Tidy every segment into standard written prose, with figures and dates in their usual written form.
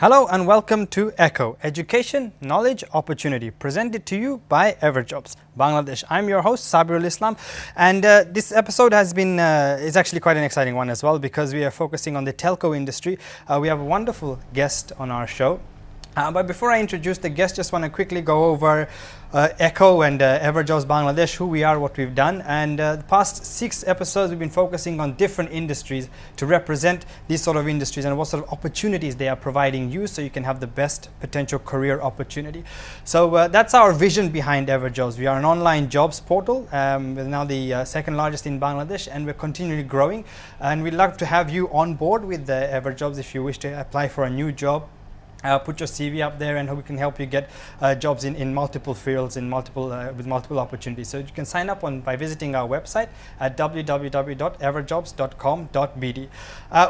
Hello and welcome to ekO, Education, Knowledge, Opportunity, presented to you by Everjobs, Bangladesh. I'm your host, Sabirul Islam, and this episode has been, is actually quite an exciting one as well because we are focusing on the telco industry. We have a wonderful guest on our show. But before I introduce the guest, just want to quickly go over ekO and Everjobs Bangladesh, who we are, what we've done. And the past 6 episodes, we've been focusing on different industries to represent these sort of industries and what sort of opportunities they are providing you so you can have the best potential career opportunity. So that's our vision behind Everjobs. We are an online jobs portal. We're now the second largest in Bangladesh, and we're continually growing. And we'd love to have you on board with Everjobs if you wish to apply for a new job. Put your CV up there, and we can help you get jobs in multiple fields, with multiple opportunities. So you can sign up by visiting our website at www.everjobs.com.bd.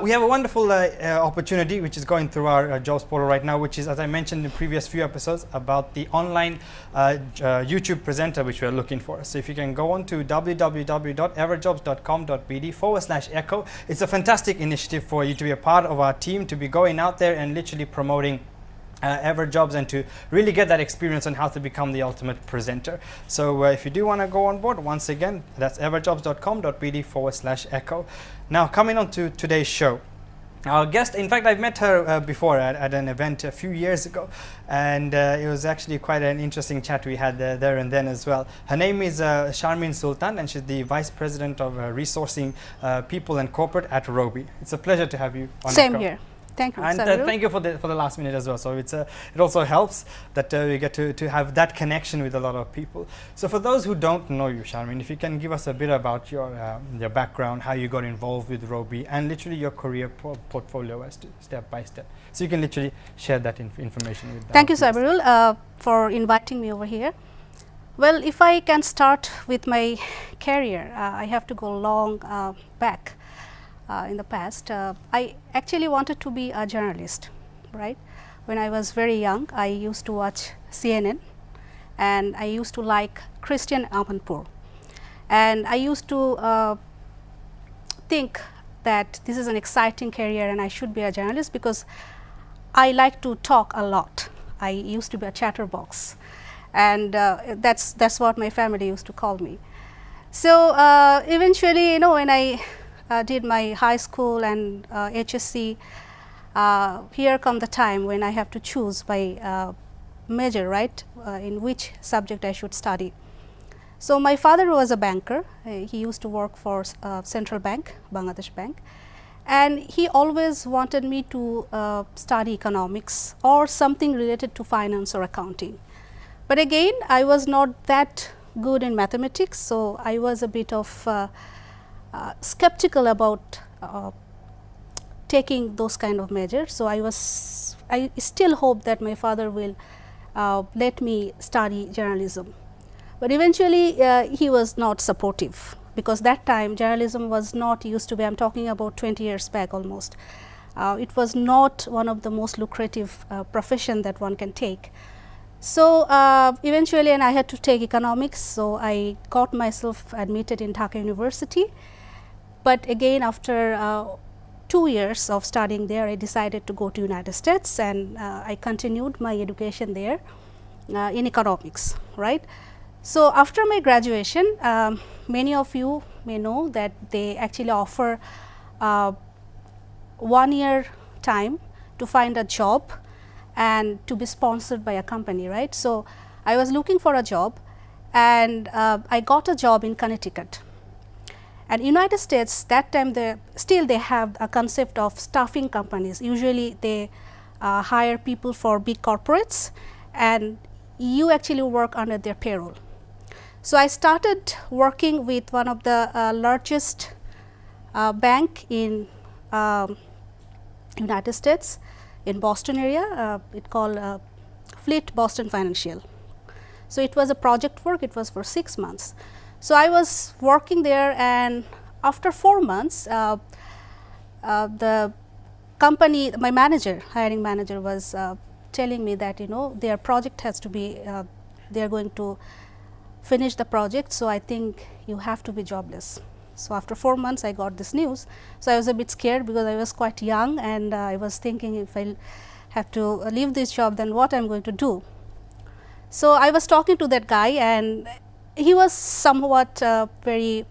We have a wonderful opportunity which is going through our jobs portal right now, which is, as I mentioned in the previous few episodes, about the online YouTube presenter which we are looking for. So if you can go on to www.everjobs.com.bd/ekO, it's a fantastic initiative for you to be a part of our team, to be going out there and literally promoting Everjobs and to really get that experience on how to become the ultimate presenter. So if you do want to go on board, once again, that's everjobs.com.bd/ekO. Now, coming on to today's show. Our guest, in fact, I've met her before at an event a few years ago, and it was actually quite an interesting chat we had there and then as well. Her name is Sharmin Sultan, and she's the Vice President of Resourcing People and Corporate at Robi. It's a pleasure to have you on. Same here. Thank you, and thank you for the last minute as well. So it also helps that we get to have that connection with a lot of people. So for those who don't know you, Sharmin, if you can give us a bit about your background, how you got involved with Robi, and literally your career portfolio as to step by step. So you can literally share that information with. Thank you, Sabirul, for inviting me over here. Well, if I can start with my career, I have to go long back. In the past, I actually wanted to be a journalist, right? When I was very young, I used to watch CNN, and I used to like Christian Amanpour, and I used to think that this is an exciting career and I should be a journalist because I like to talk a lot. I used to be a chatterbox, and that's what my family used to call me. So eventually, when I did my high school and HSC, here come the time when I have to choose my major, right, in which subject I should study. So my father was a banker. He used to work for Central Bank, Bangladesh Bank, and he always wanted me to study economics or something related to finance or accounting. But again, I was not that good in mathematics, so I was a bit of skeptical about taking those kind of measures. So I still hope that my father will let me study journalism. But eventually he was not supportive, because that time journalism was not used to be, I'm talking about 20 years back almost. It was not one of the most lucrative profession that one can take. So eventually, and I had to take economics, so I got myself admitted in Dhaka University. But again, after 2 years of studying there, I decided to go to United States, and I continued my education there in economics, right? So after my graduation, many of you may know that they actually offer 1 year time to find a job and to be sponsored by a company, right? So I was looking for a job, and I got a job in Connecticut. And United States, that time they have a concept of staffing companies. Usually they hire people for big corporates, and you actually work under their payroll. So I started working with one of the largest bank in United States, in Boston area. It called Fleet Boston Financial. So it was a project work. It was for 6 months. So I was working there, and after 4 months, the company, my manager, hiring manager, was telling me that their project has to be, they are going to finish the project. So I think you have to be jobless. So after 4 months, I got this news. So I was a bit scared because I was quite young, and I was thinking if I'll have to leave this job, then what I'm going to do. So I was talking to that guy, and he was somewhat very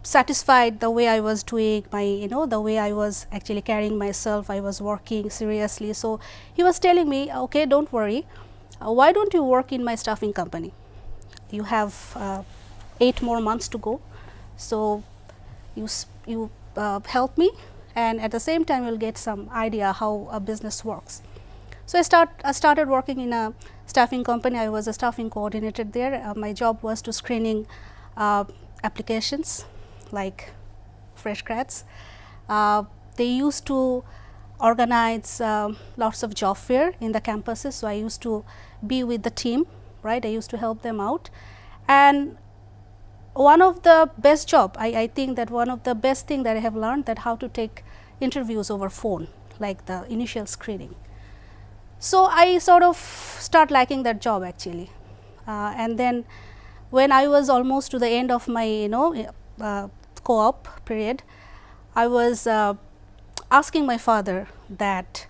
satisfied the way I was doing my, the way I was actually carrying myself. I was working seriously. So he was telling me, okay, don't worry, why don't you work in my staffing company? You have 8 more months to go. So you help me, and at the same time you'll get some idea how a business works. So I started working in a staffing company. I was a staffing coordinator there. My job was to screening applications like fresh grads. They used to organize lots of job fair in the campuses. So I used to be with the team, right? I used to help them out. And one of the best job, I think that one of the best thing that I have learned, that how to take interviews over phone, like the initial screening. So I sort of start liking that job actually. And then when I was almost to the end of my co-op period, I was asking my father that,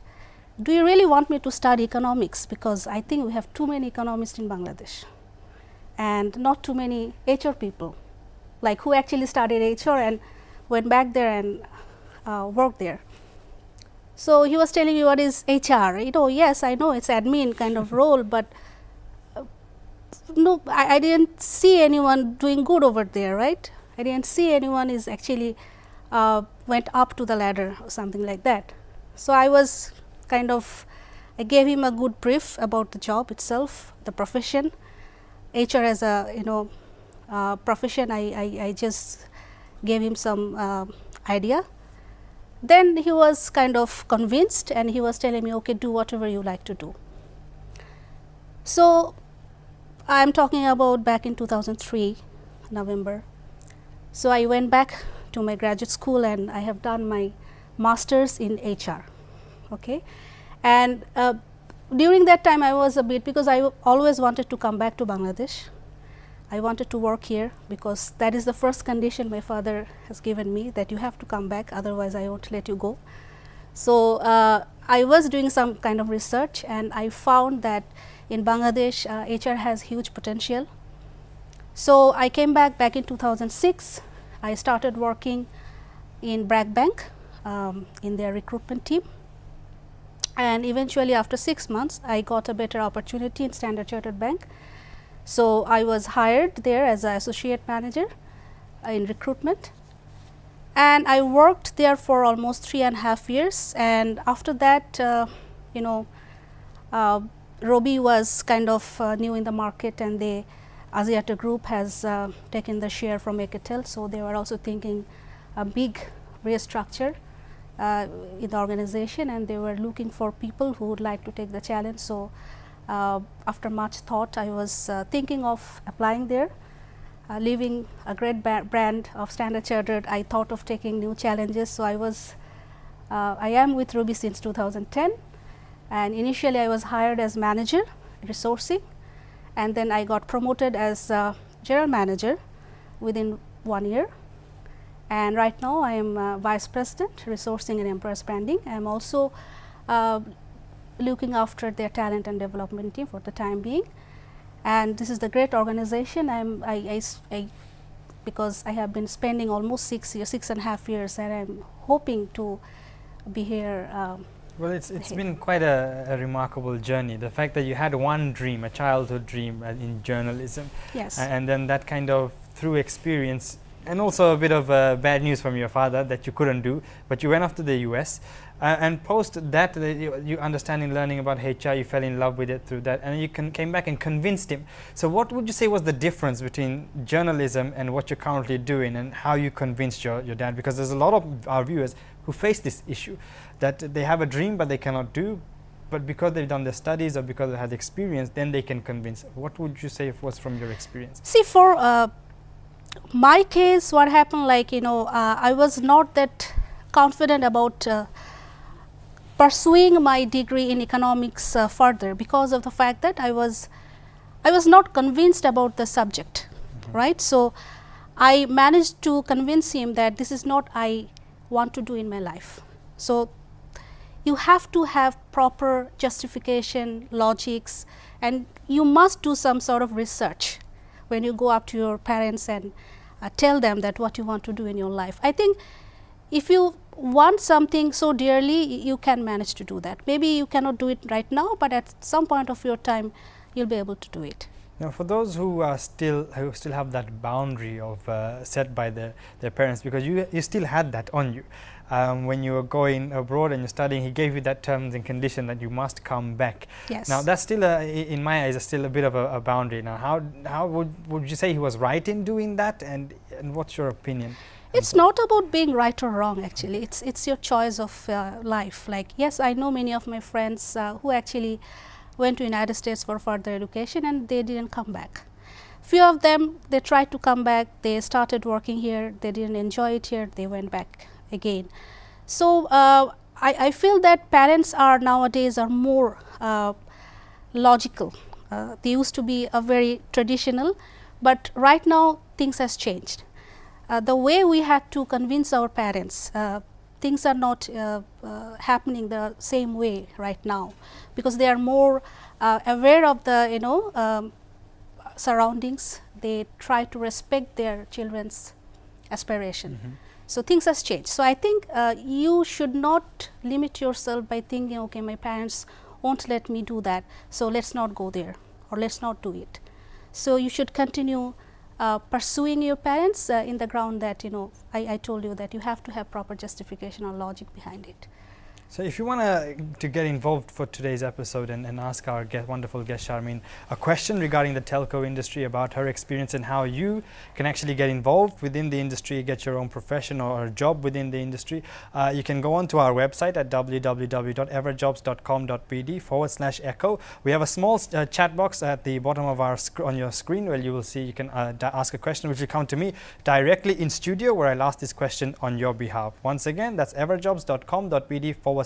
do you really want me to study economics, because I think we have too many economists in Bangladesh and not too many HR people, like who actually studied HR and went back there and worked there. So he was telling me, what is HR? Yes, I know it's admin kind of role, but no, I didn't see anyone doing good over there, right? I didn't see anyone is actually went up to the ladder or something like that. So I was I gave him a good brief about the job itself, the profession, HR as a profession. I just gave him some idea. Then he was kind of convinced, and he was telling me, okay, do whatever you like to do. So I am talking about back in 2003 November. So I went back to my graduate school, and I have done my master's in HR. Okay, and during that time I was a bit, because I always wanted to come back to Bangladesh. I wanted to work here because that is the first condition my father has given me, that you have to come back, otherwise I won't let you go. So I was doing some kind of research, and I found that in Bangladesh HR has huge potential. So I came back in 2006. I started working in Bragg Bank in their recruitment team, and eventually after 6 months I got a better opportunity in Standard Chartered Bank. So I was hired there as an associate manager in recruitment, and I worked there for almost 3.5 years. And after that, Robi was kind of new in the market, and the Axiata group has taken the share from ekO. So they were also thinking a big restructure in the organization, and they were looking for people who would like to take the challenge. So after much thought, I was thinking of applying there. Leaving a great brand of Standard Chartered, I thought of taking new challenges. So I am with Robi since 2010, and initially I was hired as manager resourcing, and then I got promoted as general manager within 1 year. And right now I am vice president resourcing and employer branding. I am also looking after their talent and development team for the time being. And this is the great organization. Because I have been spending almost 6.5 years, and I'm hoping to be here. Well, it's been quite a remarkable journey. The fact that you had one dream, a childhood dream in journalism, Yes, and then that kind of through experience, and also a bit of bad news from your father that you couldn't do, but you went off to the US. And post that, you understanding, learning about HR, you fell in love with it through that, and you came back and convinced him. So what would you say was the difference between journalism and what you're currently doing, and how you convinced your dad? Because there's a lot of our viewers who face this issue, that they have a dream but they cannot do, but because they've done their studies or because they had experience, then they can convince. What would you say was from your experience? see, for my case, what happened, I was not that confident about pursuing my degree in economics further, because of the fact that I was not convinced about the subject, right? So I managed to convince him that this is not I want to do in my life. So you have to have proper justification, logics, and you must do some sort of research when you go up to your parents and tell them that what you want to do in your life. I think if you want something so dearly, you can manage to do that. Maybe you cannot do it right now, but at some point of your time, you'll be able to do it. Now, for those who still have that boundary of set by their parents, because you still had that on you when you were going abroad and you're studying, he gave you that terms and condition that you must come back. Yes. Now that's still in my eyes still a bit of a boundary. Now how would you say he was right in doing that, and what's your opinion? It's not about being right or wrong, actually. It's your choice of life. Like, yes, I know many of my friends who actually went to United States for further education and they didn't come back. Few of them, they tried to come back, they started working here, they didn't enjoy it here, they went back again. So I feel that parents are nowadays are more logical. They used to be very traditional, but right now things has changed. The way we had to convince our parents, things are not happening the same way right now, because they are more aware of the surroundings. They try to respect their children's aspiration. Mm-hmm. So things has changed. So I think you should not limit yourself by thinking, okay, my parents won't let me do that, so let's not go there or let's not do it. So you should continue pursuing your parents in the ground that I told you that you have to have proper justification or logic behind it. So if you want to get involved for today's episode and ask our wonderful guest Sharmin a question regarding the telco industry, about her experience and how you can actually get involved within the industry, get your own profession or a job within the industry, you can go on to our website at www.everjobs.com.bd/ekO. We have a small chat box at the bottom of on your screen where you will see you can ask a question which will come to me directly in studio, where I'll ask this question on your behalf. Once again, that's everjobs.com.bd/ekO.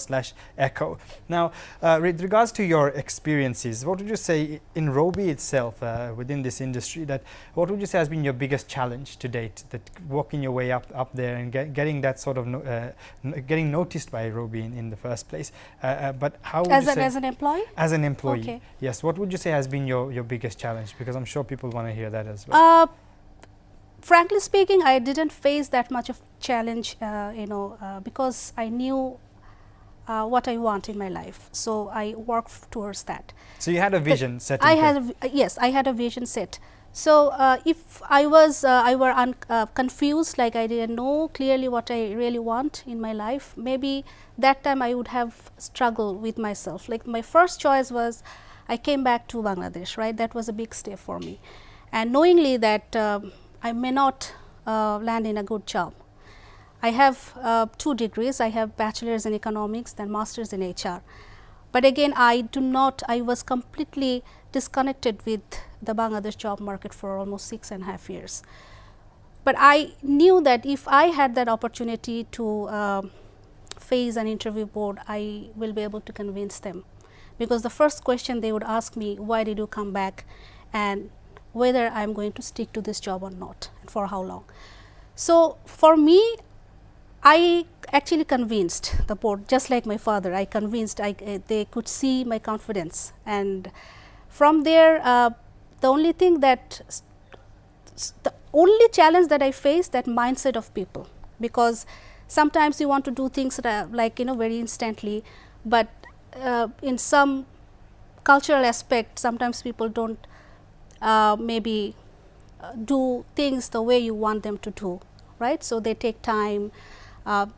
Now, with regards to your experiences, what would you say in Robi itself within this industry, what would you say has been your biggest challenge to date, that working your way up there and getting that sort of getting noticed by Robi in the first place? But how would you say, as an employee? As an employee, okay. Yes. What would you say has been your biggest challenge? Because I'm sure people want to hear that as well. Frankly speaking, I didn't face that much of challenge, because I knew what I want in my life, so I worked towards that. So you had a vision set. Yes, I had a vision set. So if I were confused, like I didn't know clearly what I really want in my life, maybe that time I would have struggled with myself. Like, my first choice was I came back to Bangladesh, right? That was a big step for me, and knowingly that I may not land in a good job. I have 2 degrees. I have bachelor's in economics, then master's in HR. But again, I was completely disconnected with the Bangladesh job market for almost 6.5 years. But I knew that if I had that opportunity to face an interview board, I will be able to convince them. Because the first question they would ask me, why did you come back, and whether I am going to stick to this job or not, and for how long. So for me, I actually convinced the board, just like my father. I convinced, they could see my confidence, and from there, the only challenge that I faced, that mindset of people, because sometimes you want to do things like very instantly, but in some cultural aspect, sometimes people don't maybe do things the way you want them to do, right? So they take time.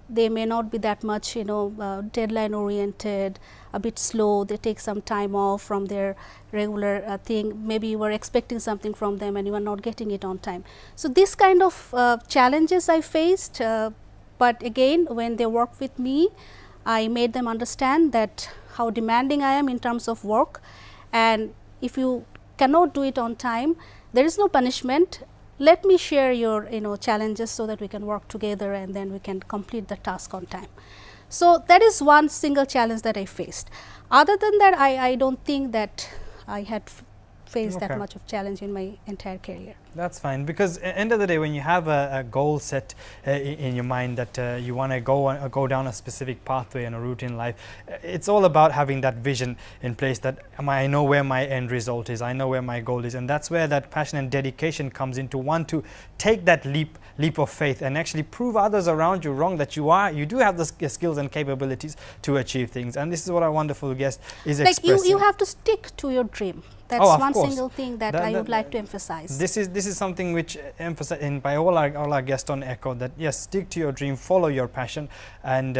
They may not be that much deadline oriented, a bit slow. They take some time off from their regular thing. Maybe you were expecting something from them and you are not getting it on time. So this kind of challenges I faced, but again, when they worked with me, I made them understand that how demanding I am in terms of work, and if you cannot do it on time, there is no punishment. Let me share your challenges so that we can work together and then we can complete the task on time. So that is one single challenge that I faced. Other than that, I don't think that I had faced that much of challenge in my entire career. That's fine, because at the end of the day, when you have a goal set in your mind that you want to go down a specific pathway and a route in life, it's all about having that vision in place, that I know where my end result is, I know where my goal is, and that's where that passion and dedication comes into one to take that leap of faith and actually prove others around you wrong, that you do have the skills and capabilities to achieve things. And this is what our wonderful guest is expressing. You have to stick to your dream. That's one single thing that I would like to emphasize. This is something which emphasized by all our guests on ekO, that yes, stick to your dream, follow your passion, and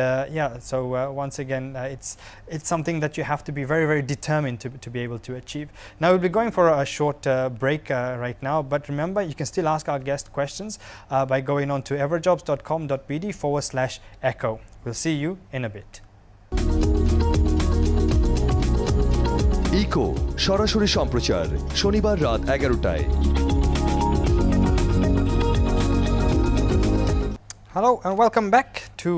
so once again, it's something that you have to be very, very determined to be able to achieve. Now we'll be going for a short break right now, but remember, you can still ask our guest questions by going on to everjobs.com.bd/ekO. We'll see you in a bit. ekO সরাসরি সম্প্রচার শনিবার রাত 11টায়। Hello and welcome back to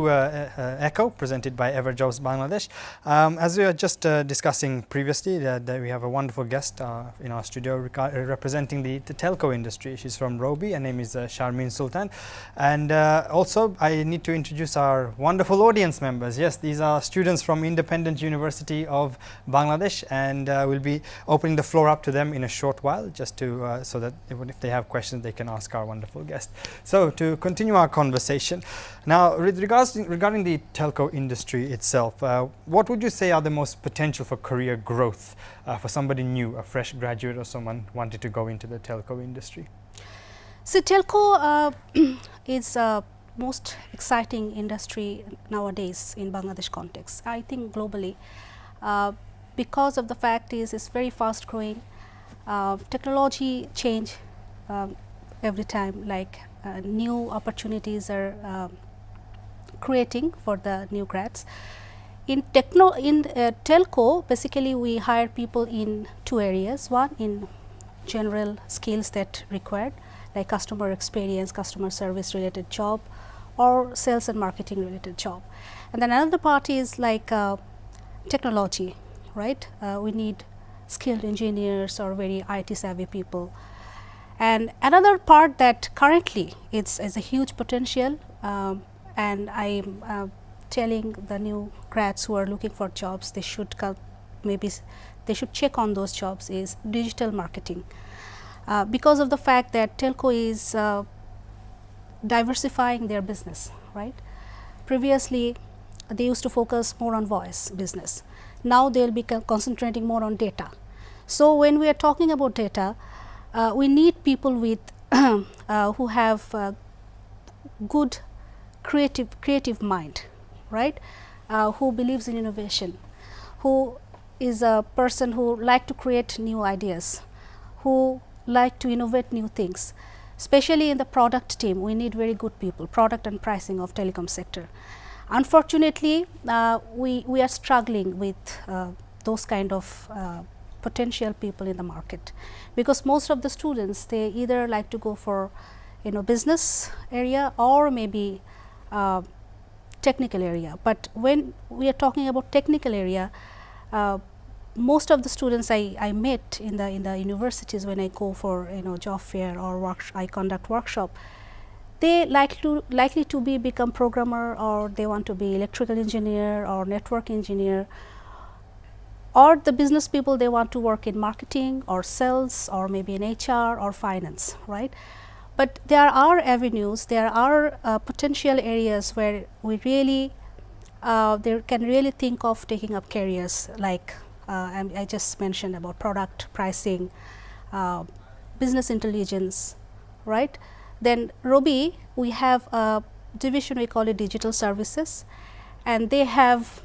ekO, presented by Everjobs Bangladesh. As we were just discussing previously, that we have a wonderful guest in our studio representing the telco industry. She's from Robi. Her name is Sharmin Sultan. And also, I need to introduce our wonderful audience members. Yes, these are students from Independent University of Bangladesh, and we'll be opening the floor up to them in a short while, just to so that if they have questions, they can ask our wonderful guest. So to continue our conversation, now, regarding the telco industry itself, what would you say are the most potential for career growth for somebody new, a fresh graduate or someone wanting to go into the telco industry? So telco is most exciting industry nowadays in Bangladesh context. I think globally, because of the fact is it's very fast growing. Technology change every time, like new opportunities are creating for the new grads. In telco, basically we hire people in two areas. One, in general skills that required, like customer experience, customer service related job, or sales and marketing related job. And then another part is like technology, right? We need skilled engineers or very IT savvy people. And another part that currently is a huge potential, and I'm telling the new grads who are looking for jobs, they should they should check on those jobs, is digital marketing, because of the fact that telco is diversifying their business, right? Previously, they used to focus more on voice business. Now they'll be concentrating more on data. So when we are talking about data, we need people with who have good creative mind, right? Who believes in innovation, who is a person who like to create new ideas, who like to innovate new things. Especially in the product team, we need very good people, product and pricing of telecom sector. Unfortunately, we are struggling with those kind of potential people in the market, because most of the students, they either like to go for business area or maybe technical area. But when we are talking about technical area, most of the students I met in the universities, when I go for job fair or I conduct workshop, they likely to become programmer, or they want to be electrical engineer or network engineer, or the business people, they want to work in marketing or sales or maybe in HR or finance, right? But there are avenues, there are potential areas where we really they can really think of taking up careers, like I just mentioned about product pricing, business intelligence, right? Then Robi, we have a division, we call it digital services, and they have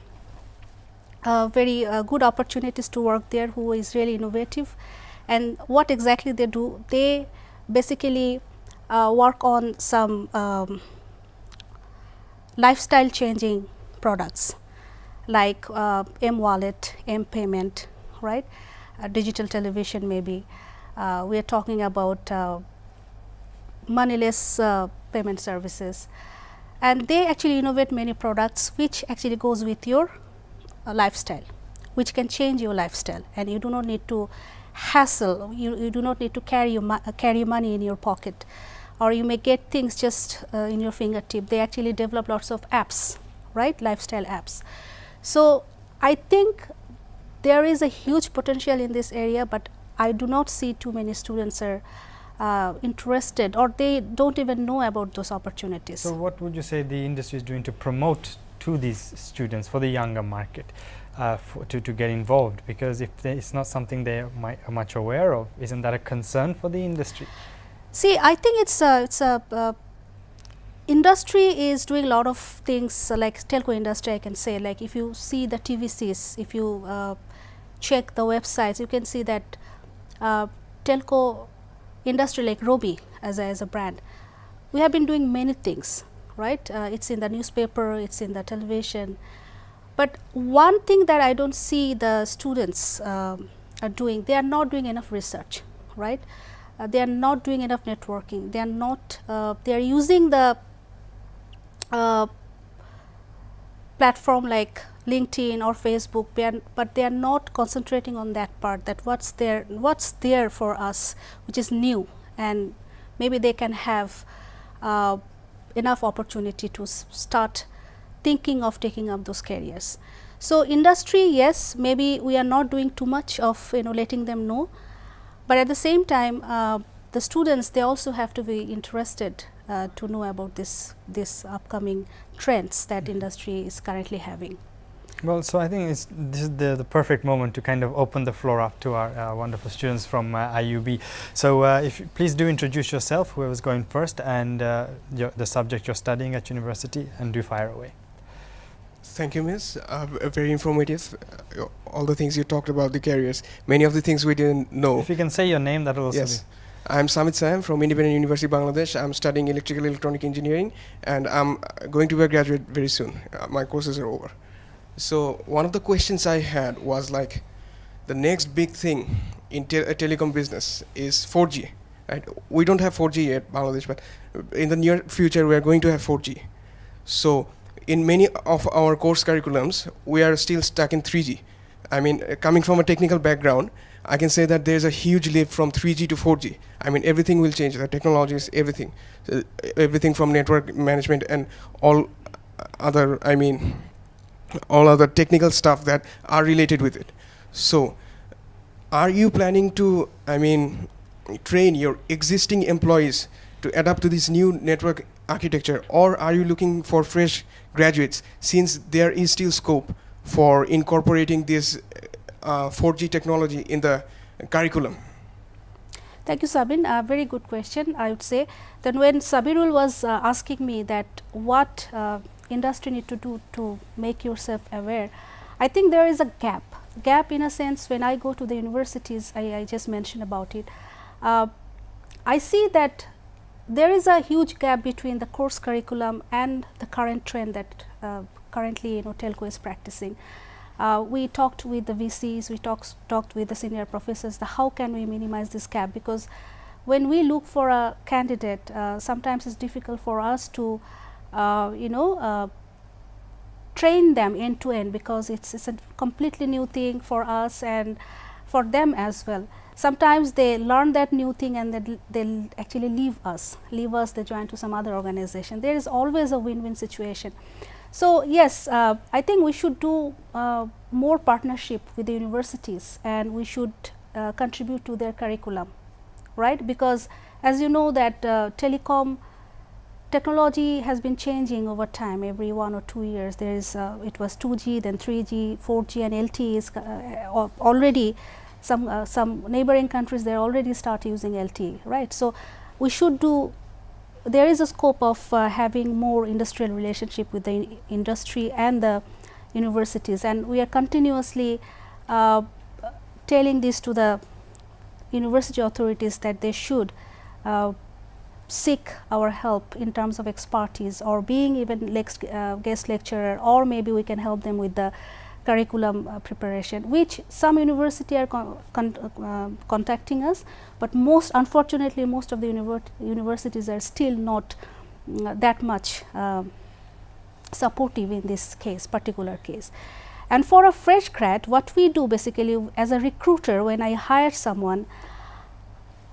very good opportunities to work there, who is really innovative. And what exactly they do, they basically work on some lifestyle changing products, like M-wallet, M-payment, right? Digital television maybe. We are talking about moneyless payment services, and they actually innovate many products which actually goes with your lifestyle, which can change your lifestyle, and you do not need to hassle. You do not need to carry money in your pocket, or you may get things just in your fingertip. They actually develop lots of apps, right, lifestyle apps. So, I think there is a huge potential in this area, but I do not see too many students are interested, or they don't even know about those opportunities. So what would you say the industry is doing to promote to these students, for the younger market, to get involved? Because if it's not something they are much aware of, isn't that a concern for the industry? See, I think it's a industry is doing a lot of things, like telco industry, I can say. Like if you see the TVCs, if you check the websites, you can see that telco industry like Robi as a brand, we have been doing many things, right? It's in the newspaper, it's in the television. But one thing that I don't see the students are doing, they are not doing enough research, right? They are not doing enough networking. They are not. They are using the platform like LinkedIn or Facebook, but they are not concentrating on that part. That what's there for us, which is new, and maybe they can have enough opportunity to start thinking of taking up those careers. So industry, yes, maybe we are not doing too much of letting them know, but at the same time, the students, they also have to be interested to know about this upcoming trends that industry is currently having. Well, so I think this is the perfect moment to kind of open the floor up to our wonderful students from IUB. So if you please do introduce yourself, whoever's going first, and the subject you're studying at university, and do fire away. Thank you, Miss. Very informative. All the things you talked about, the careers, many of the things we didn't know. If you can say your name, that will also yes. I'm Samit Sam from Independent University, Bangladesh. I'm studying electrical electronic engineering, and I'm going to be a graduate very soon. My courses are over. So one of the questions I had was like, the next big thing in telecom business is 4G. Right? We don't have 4G yet, Bangladesh, but in the near future we are going to have 4G. So in many of our course curriculums, we are still stuck in 3G. I mean, coming from a technical background, I can say that there's a huge leap from 3G to 4G. I mean, everything will change, the technologies, everything. Everything from network management and all other, all other technical stuff that are related with it. So, are you planning to, train your existing employees to adapt to this new network architecture, or are you looking for fresh graduates, since there is still scope for incorporating this 4G technology in the curriculum? Thank you, Sabin. A very good question. I would say that when Sabirul was asking me that what industry need to do to make yourself aware, I think there is a gap in a sense. When I go to the universities, I just mentioned about it, I see that there is a huge gap between the course curriculum and the current trend that currently telco is practicing. We talked with the VCs, we talked with the senior professors, how can we minimize this gap, because when we look for a candidate, sometimes it's difficult for us to train them end to end, because it's a completely new thing for us and for them as well. Sometimes they learn that new thing and then they'll actually leave us, they join to some other organization. There is always a win-win situation. So yes, I think we should do more partnership with the universities, and we should contribute to their curriculum, right? Because as you know that telecom technology has been changing over time. Every 1 or 2 years there is it was 2G, then 3G, 4G, and LTE is already some neighboring countries, they already start using LTE, right? So we should do. There is a scope of having more industrial relationship with the industry and the universities, and we are continuously telling this to the university authorities that they should seek our help in terms of expertise, or being even guest lecturer, or maybe we can help them with the curriculum preparation, which some university are contacting us, but unfortunately most of the universities are still not that much supportive in this particular case. And for a fresh grad, what we do basically as a recruiter, when I hire someone,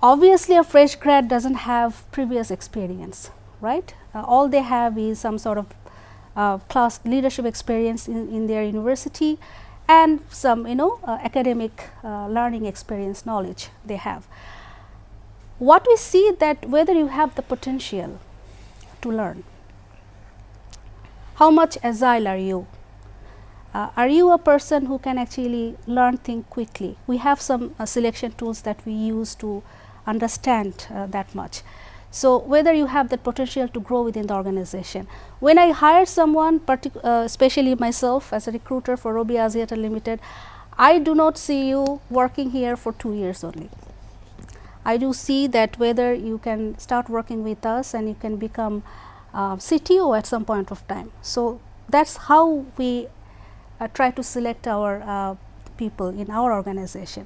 obviously a fresh grad doesn't have previous experience, right? All they have is some sort of class leadership experience in their university, and some academic learning experience, knowledge they have. What we see that whether you have the potential to learn, how much agile are you? Are you a person who can actually learn things quickly? We have some selection tools that we use to understand that much. So, whether you have that potential to grow within the organization. When I hire someone, especially myself as a recruiter for Robi Axiata Limited, I do not see you working here for 2 years only. I do see that whether you can start working with us and you can become CTO at some point of time. So, that is how we try to select our people in our organization.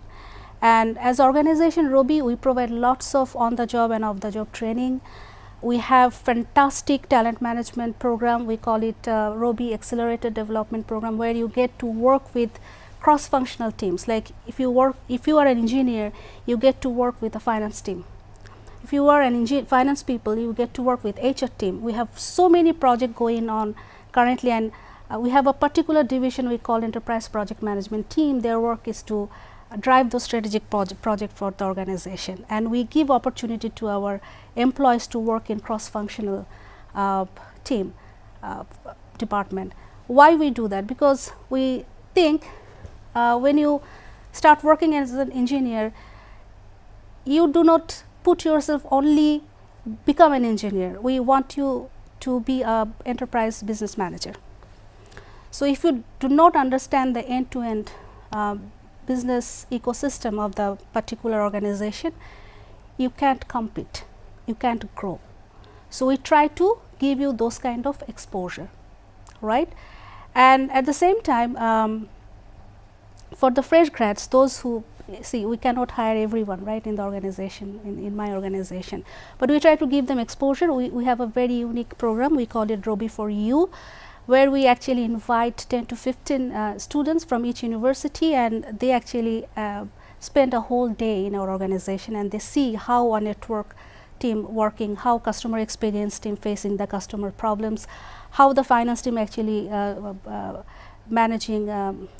And as organization Robi, we provide lots of on the job and off the job training. We have fantastic talent management program. We call it Robi Accelerated Development Program, where you get to work with cross functional teams. Like if you are an engineer, you get to work with a finance team. If you are an finance people, you get to work with HR team. We have so many projects going on currently, and we have a particular division we call enterprise project management team. Their work is to drive those strategic project for the organization, and we give opportunity to our employees to work in cross functional team department. Why we do that? Because we think when you start working as an engineer, you do not put yourself only become an engineer. We want you to be a enterprise business manager. So, if you do not understand the end to end business ecosystem of the particular organization, you can't compete, you can't grow. So, we try to give you those kind of exposure, right? And at the same time, for the fresh grads, those who see, we cannot hire everyone, right, in the organization, in my organization, but we try to give them exposure. We have a very unique program, we call it Robi for You, where we actually invite 10 to 15 students from each university, and they actually spend a whole day in our organization, and they see how a network team working, how customer experience team facing the customer problems, how the finance team actually managing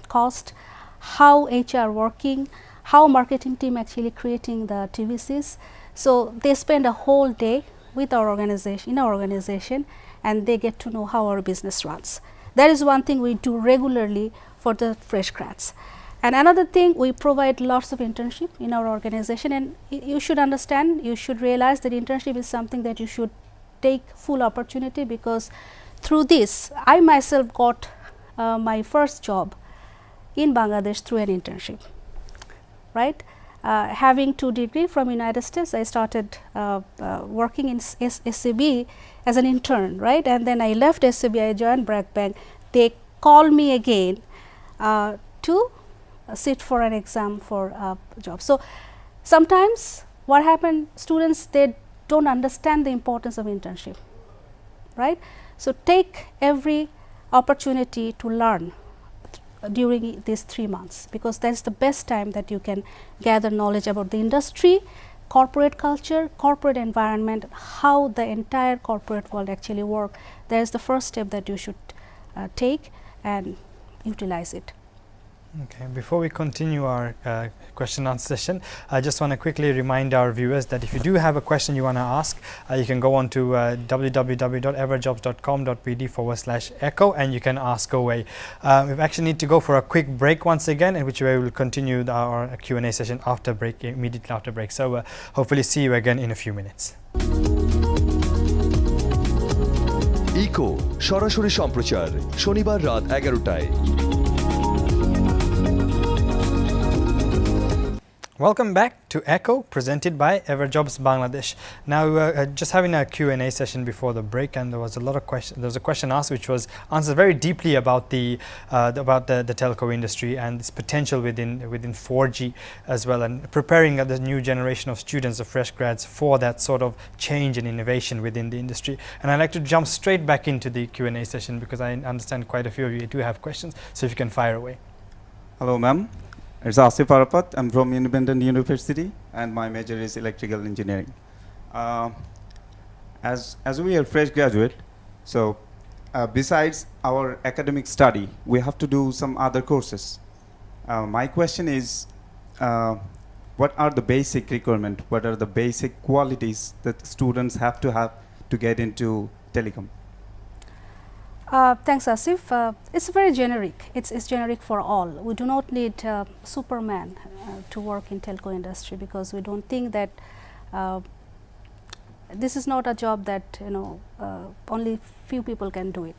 cost, how HR working, how marketing team actually creating the TVCs. So, they spend a whole day with our organization, in our organization, and they get to know how our business runs. That is one thing we do regularly for the fresh grads. And another thing, we provide lots of internship in our organization, and you should understand, you should realize that internship is something that you should take full opportunity, because through this, I myself got my first job in Bangladesh through an internship, right? Having 2 degrees from United States, I started working in SCB as an intern, right? And then I left SCB, I joined Bragg Bank. They called me again to sit for an exam for a job. So, sometimes what happened, students, they do not understand the importance of internship, right? So, take every opportunity to learn during these 3 months, because that is the best time that you can gather knowledge about the industry, corporate culture, corporate environment, how the entire corporate world actually work. That is the first step that you should take and utilize it. Okay, before we continue our question and answer session, I just want to quickly remind our viewers that if you do have a question you want to ask, you can go on to www.everjobs.com.pd/ekO and you can ask away. We actually need to go for a quick break once again, in which way we will continue our Q&A session after break, immediately after break. So hopefully see you again in a few minutes. ekO সরাসরি সম্প্রচার শনিবার রাত 11টায়। Welcome back to ekO, presented by Everjobs Bangladesh. Now, just having a Q&A session before the break, and there was a lot of question. There was a question asked, which was answered very deeply about the telco industry and its potential within 4G as well, and preparing the new generation of students, the fresh grads, for that sort of change and innovation within the industry. And I'd like to jump straight back into the Q&A session because I understand quite a few of you do have questions. So if you can fire away. Hello, ma'am. It's Asif Arapat. I'm from Independent University, and my major is electrical engineering. As we are fresh graduate, so besides our academic study, we have to do some other courses. My question is, what are the basic requirements? What are the basic qualities that students have to get into telecom? Thanks, Asif. It's very generic. It's generic for all. We do not need Superman to work in telco industry, because we don't think that this is not a job that only few people can do it.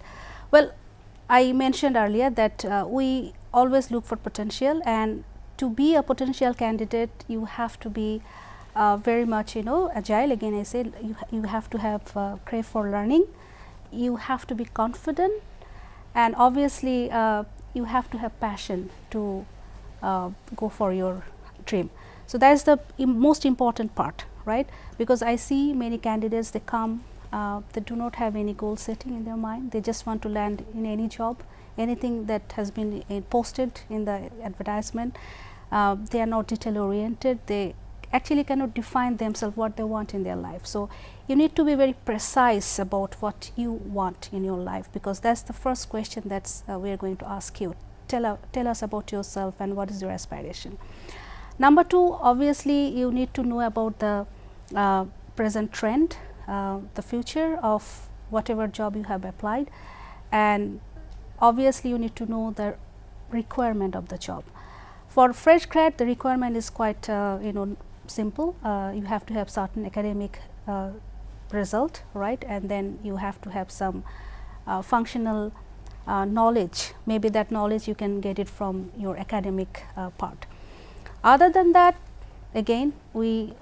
Well, I mentioned earlier that we always look for potential, and to be a potential candidate, you have to be very much agile. Again, I said you have to have crave for learning. You have to be confident, and obviously you have to have passion to go for your dream. So that is the most important part, right? Because I see many candidates, they come, they do not have any goal setting in their mind. They just want to land in any job, anything that has been posted in the advertisement. They are not detail oriented. They actually cannot define themselves what they want in their life. So you need to be very precise about what you want in your life, because that's the first question that we are going to ask you. Tell us about yourself and what is your aspiration. Number two, obviously you need to know about the present trend, the future of whatever job you have applied, and obviously you need to know the requirement of the job. For fresh grad, the requirement is quite simple. You have to have certain academic result, right, and then you have to have some functional knowledge. Maybe that knowledge you can get it from your academic part. Other than that, again, we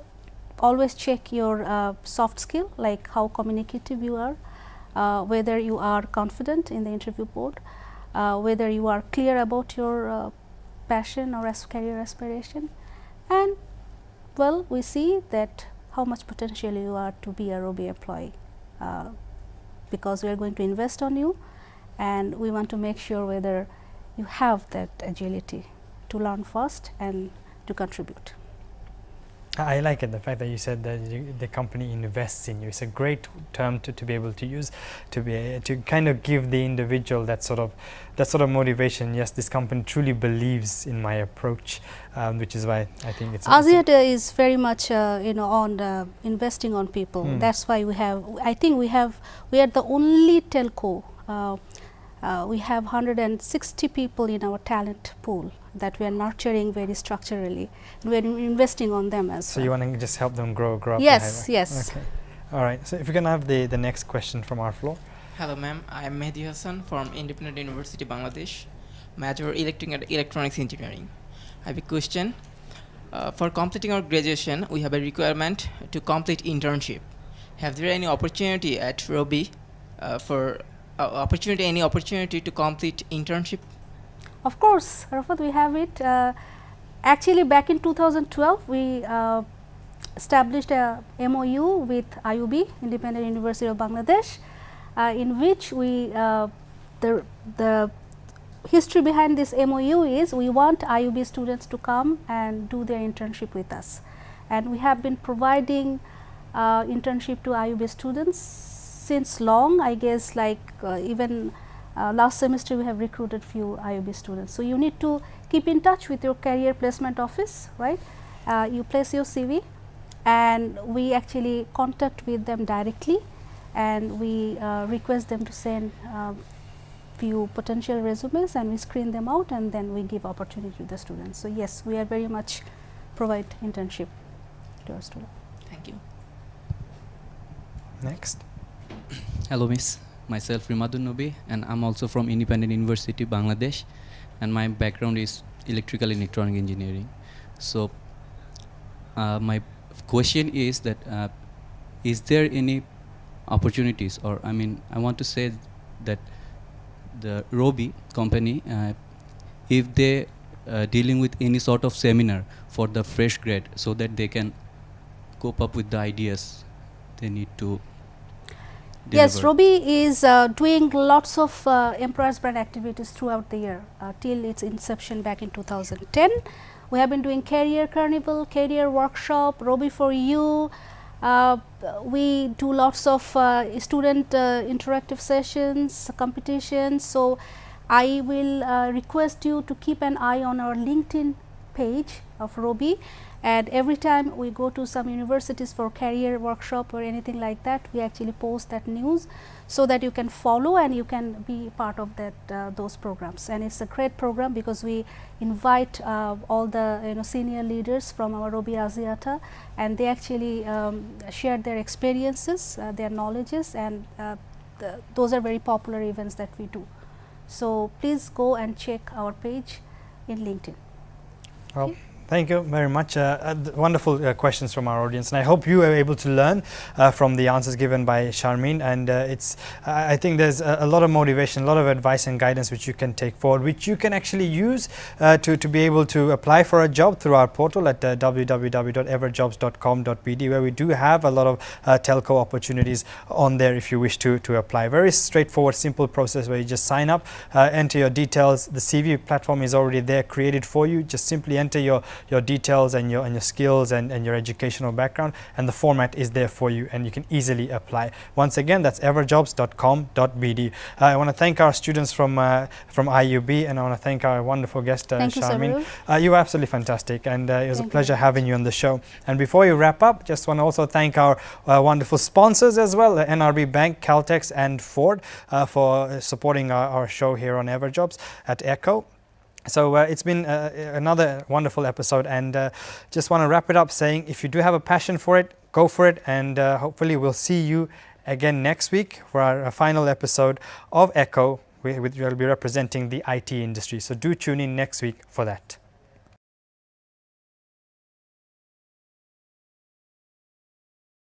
always check your soft skill, like how communicative you are, whether you are confident in the interview board, whether you are clear about your passion or career aspiration, and well, we see that how much potential you are to be a Robi employee, because we are going to invest on you, and we want to make sure whether you have that agility to learn fast and to contribute. I like it, the fact that you said that the company invests in you. It's a great term to be able to use, to kind of give the individual that sort of motivation. Yes, this company truly believes in my approach, which is why I think it's Axiata is very much on investing on people. That's why we have. I think we are the only telco. We have 160 people in our talent pool that we are nurturing very structurally, and we are investing on them as well. So you want to just help them grow up? Yes, yes. Okay. All right. So if we can have the next question from our floor. Hello, ma'am. I am Mehdi Hassan from Independent University, Bangladesh. Major Electric and Electronics Engineering. I have a question. For completing our graduation, we have a requirement to complete internship. Have there any opportunity at Robi for any opportunity to complete internship? Of course, Rafat, we have it. Actually, back in 2012, we established a MOU with IUB, Independent University of Bangladesh, in which we the history behind this MOU is we want IUB students to come and do their internship with us, and we have been providing internship to IUB students since long. I guess like even last semester we have recruited few IUB students. So you need to keep in touch with your career placement office, right? You place your CV, and we actually contact with them directly, and we request them to send few potential resumes, and we screen them out, and then we give opportunity to the students. So yes, we are very much provide internship to our students. Thank you. Next. Hello, Miss. Myself Rimadun Nobi, and I'm also from Independent University, Bangladesh, and my background is electrical and electronic engineering. So my question is that is there any opportunities, or I mean, I want to say that the Robi company, if they dealing with any sort of seminar for the fresh grad, so that they can cope up with the ideas they need to Yes, deliver. Robi is doing lots of employers brand activities throughout the year till its inception back in 2010. We have been doing career carnival, career workshop, Robi for you. We do lots of student interactive sessions, competitions. So I will request you to keep an eye on our LinkedIn page of Robi, and every time we go to some universities for career workshop or anything like that, we actually post that news so that you can follow and you can be part of that those programs. And it's a great program because we invite all the senior leaders from our Robi Axiata, and they actually share their experiences, their knowledges, and those are very popular events that we do. So please go and check our page in LinkedIn. Well, thank you very much. Wonderful questions from our audience, and I hope you were able to learn from the answers given by Sharmin. And I think there's a lot of motivation, a lot of advice and guidance which you can take forward, which you can actually use to be able to apply for a job through our portal at www.everjobs.com.bd, where we do have a lot of telco opportunities on there if you wish to apply. Very straightforward, simple process where you just sign up, enter your details. The CV platform is already there, created for you. Just simply enter your details and your skills and your educational background, and the format is there for you, and you can easily apply. Once again, that's everjobs.com.bd. I want to thank our students from IUB, and I want to thank our wonderful guest, Thank you, Sharmin. Sabrul. You were absolutely fantastic, and it was Thank a pleasure you. having you on the show. And before you wrap up, just want to also thank our wonderful sponsors as well, NRB Bank, Caltex and Ford, for supporting our show here on Everjobs at ekO. So it's been another wonderful episode, and just want to wrap it up saying, if you do have a passion for it, go for it, and hopefully we'll see you again next week for our final episode of ekO, which will be representing the IT industry. So do tune in next week for that.